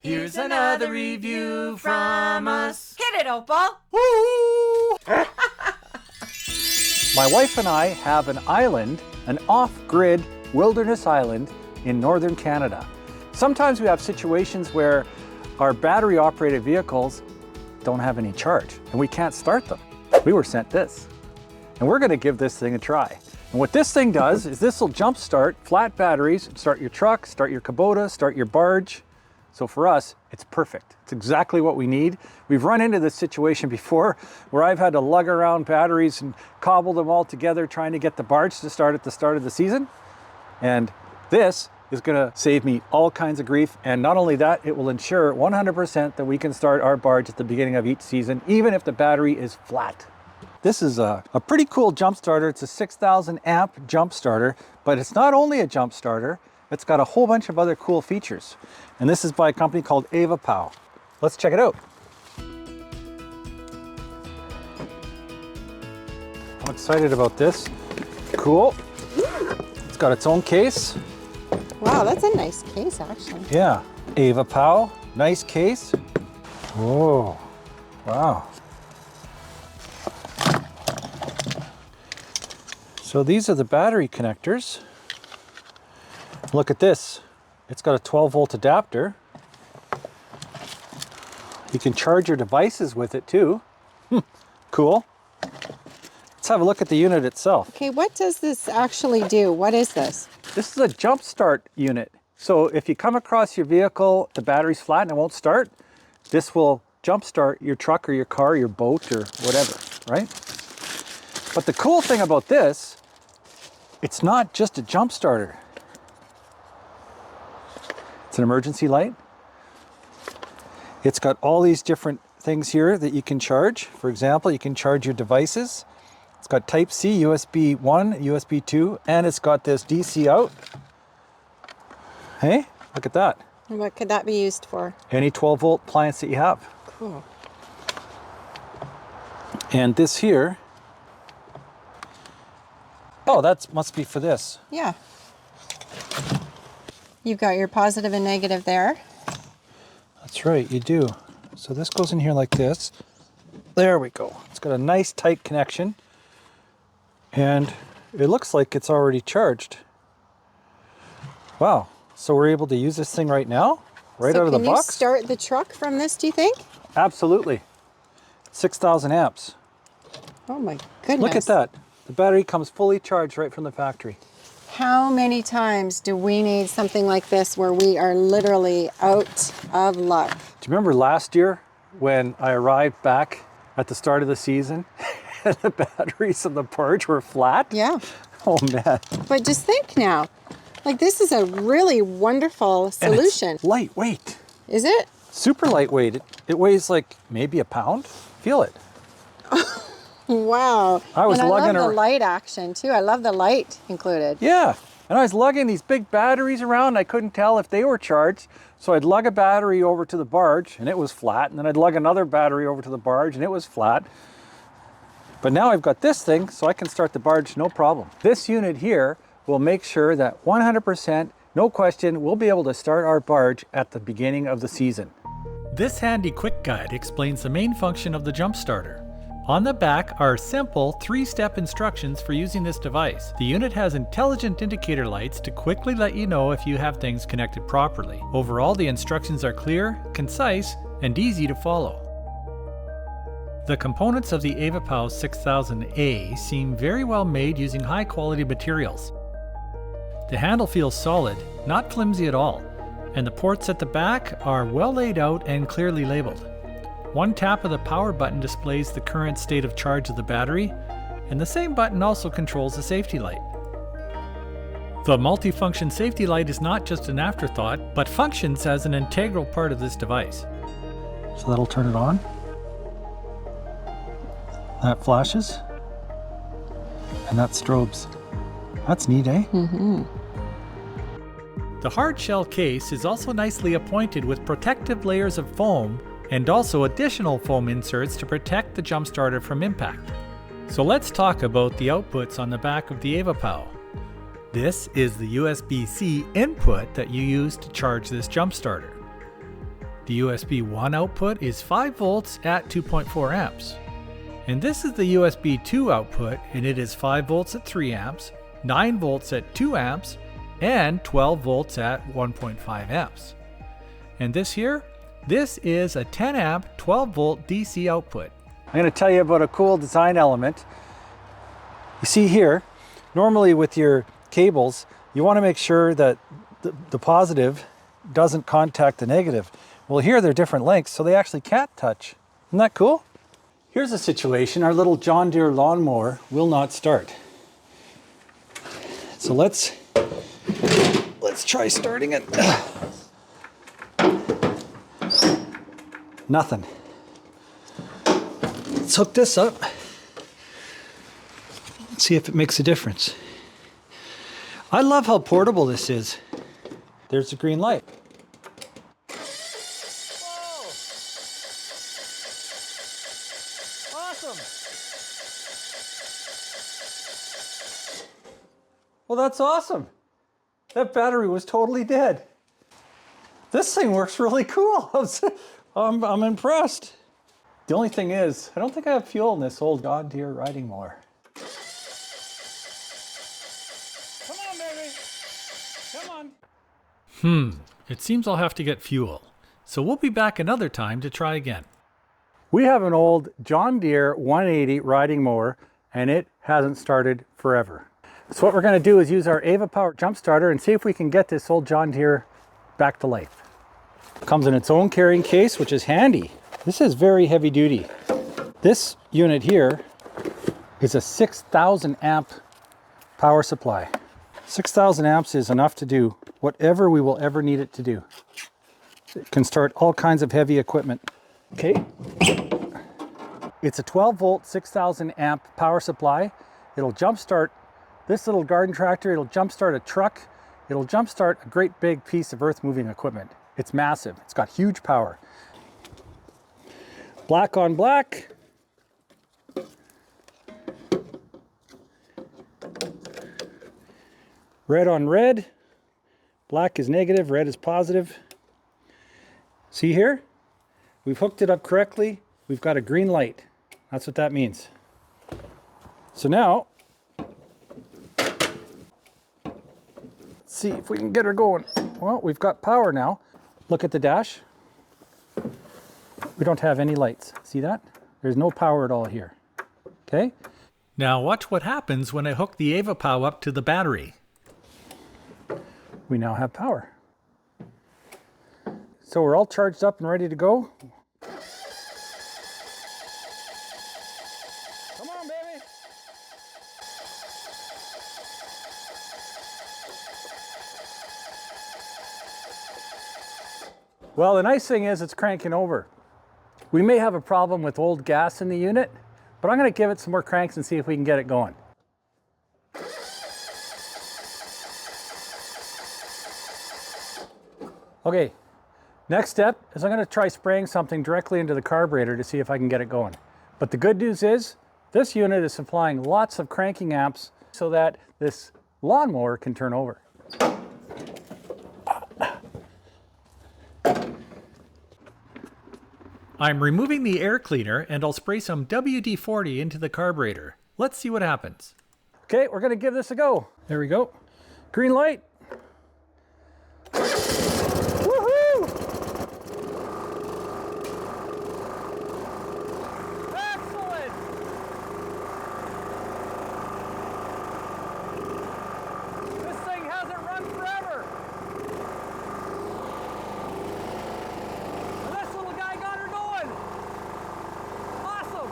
Here's another review from us. Hit it, Opal. Woo! My wife and I have an island, an off-grid wilderness island in northern Canada. Sometimes we have situations where our battery-operated vehicles don't have any charge and we can't start them. We were sent this, and we're going to give this thing a try. And what this thing does is this will jump start flat batteries, start your truck, start your Kubota, start your barge. So for us, it's perfect. It's exactly what we need. We've run into this situation before where I've had to lug around batteries and cobble them all together trying to get the barge to start at the start of the season. And this is gonna save me all kinds of grief. And not only that, it will ensure 100% that we can start our barge at the beginning of each season, even if the battery is flat. This is a pretty cool jump starter. It's a 6,000 amp jump starter, but it's not only a jump starter, it's got a whole bunch of other cool features. And this is by a company called Avapow. Let's check it out. I'm excited about this. Cool. It's got its own case. Wow, that's a nice case, actually. Yeah, Avapow, nice case. Whoa, wow. So these are the battery connectors. Look at this. It's got a 12-volt adapter. You can charge your devices with it too. Cool. Let's have a look at the unit itself. Okay, what does this actually do? What is this? This is a jump start unit. So if you come across your vehicle, the battery's flat and it won't start, this will jump start your truck or your car, your boat or whatever, right? But the cool thing about this, it's not just a jump starter. It's an emergency light. It's got all these different things here that you can charge. For example, you can charge your devices. It's got Type C, USB 1, USB 2, and it's got this DC out. Hey, look at that. And what could that be used for? Any 12-volt appliance that you have. Cool. And this here, oh, that must be for this. Yeah. You've got your positive and negative there. That's right, you do. So this goes in here like this. There we go. It's got a nice tight connection. And it looks like it's already charged. Wow. So we're able to use this thing right now? Right out of the box? Can you start the truck from this, do you think? Absolutely. 6,000 amps. Oh my goodness. Look at that. The battery comes fully charged right from the factory. How many times do we need something like this where we are literally out of luck? Do you remember last year when I arrived back at the start of the season and the batteries of the barge were flat? Yeah. Oh man. But just think now, like this is a really wonderful solution. And it's lightweight. Is it? Super lightweight. It weighs like maybe a pound. Feel it. Wow. I was lugging love the light action too. I love the light included. Yeah. And I was lugging these big batteries around. I couldn't tell if they were charged. So I'd lug a battery over to the barge and it was flat. And then I'd lug another battery over to the barge and it was flat. But now I've got this thing so I can start the barge no problem. This unit here will make sure that 100%, no question, we'll be able to start our barge at the beginning of the season. This handy quick guide explains the main function of the jump starter. On the back are simple 3-step instructions for using this device. The unit has intelligent indicator lights to quickly let you know if you have things connected properly. Overall, the instructions are clear, concise, and easy to follow. The components of the Avapow 6000A seem very well made using high quality materials. The handle feels solid, not flimsy at all, and the ports at the back are well laid out and clearly labeled. One tap of the power button displays the current state of charge of the battery, and the same button also controls the safety light. The multifunction safety light is not just an afterthought, but functions as an integral part of this device. So that'll turn it on. That flashes. And that strobes. That's neat, eh? Mm-hmm. The hard shell case is also nicely appointed with protective layers of foam and also additional foam inserts to protect the jump starter from impact. So let's talk about the outputs on the back of the Avapow. This is the USB-C input that you use to charge this jump starter. The USB 1 output is 5 volts at 2.4 amps. And this is the USB 2 output, and it is 5 volts at 3 amps, 9 volts at 2 amps, and 12 volts at 1.5 amps. And this here, this is a 10 amp, 12 volt DC output. I'm going to tell you about a cool design element. You see here, normally with your cables, you want to make sure that the positive doesn't contact the negative. Well, here they're different lengths, so they actually can't touch. Isn't that cool? Here's a situation, our little John Deere lawnmower will not start. So let's try starting it. Nothing. Let's hook this up. See if it makes a difference. I love how portable this is. There's the green light. Well, that's awesome. That battery was totally dead. This thing works really cool. I'm impressed. The only thing is, I don't think I have fuel in this old John Deere riding mower. Come on, baby. Come on. It seems I'll have to get fuel. So we'll be back another time to try again. We have an old John Deere 180 riding mower, and it hasn't started forever. So what we're going to do is use our Avapow jump starter and see if we can get this old John Deere back to life. It comes in its own carrying case, which is handy. This is very heavy duty. This unit here is a 6,000 amp power supply. 6,000 amps is enough to do whatever we will ever need it to do. It can start all kinds of heavy equipment. Okay. It's a 12 volt, 6,000 amp power supply. It'll jumpstart this little garden tractor, it'll jumpstart a truck, it'll jumpstart a great big piece of earth moving equipment. It's massive, it's got huge power. Black on black. Red on red. Black is negative, red is positive. See here? We've hooked it up correctly. We've got a green light. That's what that means. So now, see if we can get her going. Well, we've got power now. Look at the dash. We don't have any lights. See that? There's no power at all here. Okay? Now watch what happens when I hook the Avapow up to the battery. We now have power. So we're all charged up and ready to go. Come on, baby. Well, the nice thing is it's cranking over. We may have a problem with old gas in the unit, but I'm going to give it some more cranks and see if we can get it going. Okay, next step is I'm going to try spraying something directly into the carburetor to see if I can get it going. But the good news is this unit is supplying lots of cranking amps so that this lawnmower can turn over. I'm removing the air cleaner and I'll spray some WD-40 into the carburetor. Let's see what happens. Okay, we're going to give this a go. There we go. Green light. Woohoo! Excellent! This thing hasn't run forever. And this little guy got her going. Awesome!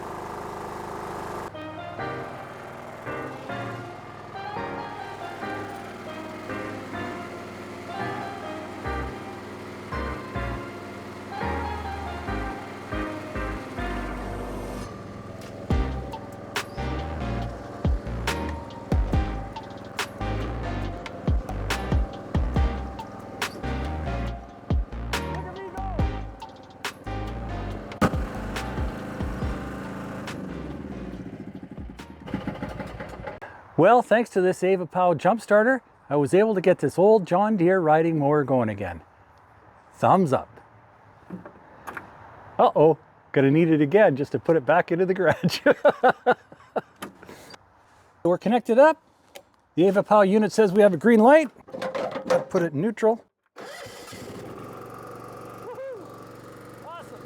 Well, thanks to this Avapow jump starter, I was able to get this old John Deere riding mower going again. Thumbs up. Uh-oh, gonna need it again just to put it back into the garage. We're connected up. The Avapow unit says we have a green light. I'll put it in neutral. Awesome.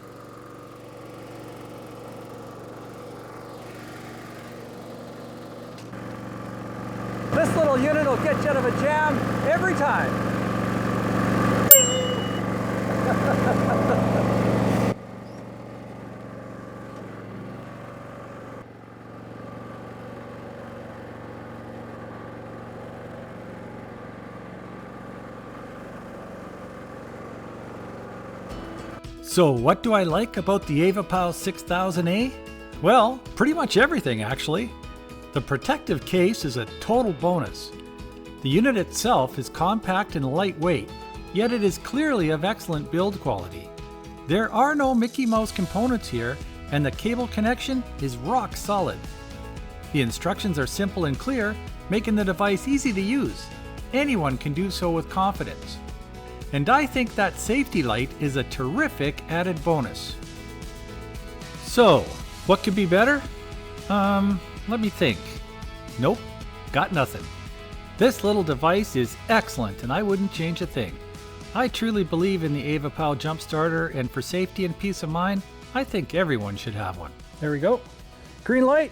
This little unit will get you out of a jam every time. So what do I like about the Avapow 6000A? Well, pretty much everything actually. The protective case is a total bonus. The unit itself is compact and lightweight, yet it is clearly of excellent build quality. There are no Mickey Mouse components here, and the cable connection is rock solid. The instructions are simple and clear, making the device easy to use. Anyone can do so with confidence. And I think that safety light is a terrific added bonus. So, what could be better? Let me think. Nope, got nothing. This little device is excellent and I wouldn't change a thing. I truly believe in the Avapow jump starter, and for safety and peace of mind, I think everyone should have one. There we go. Green light.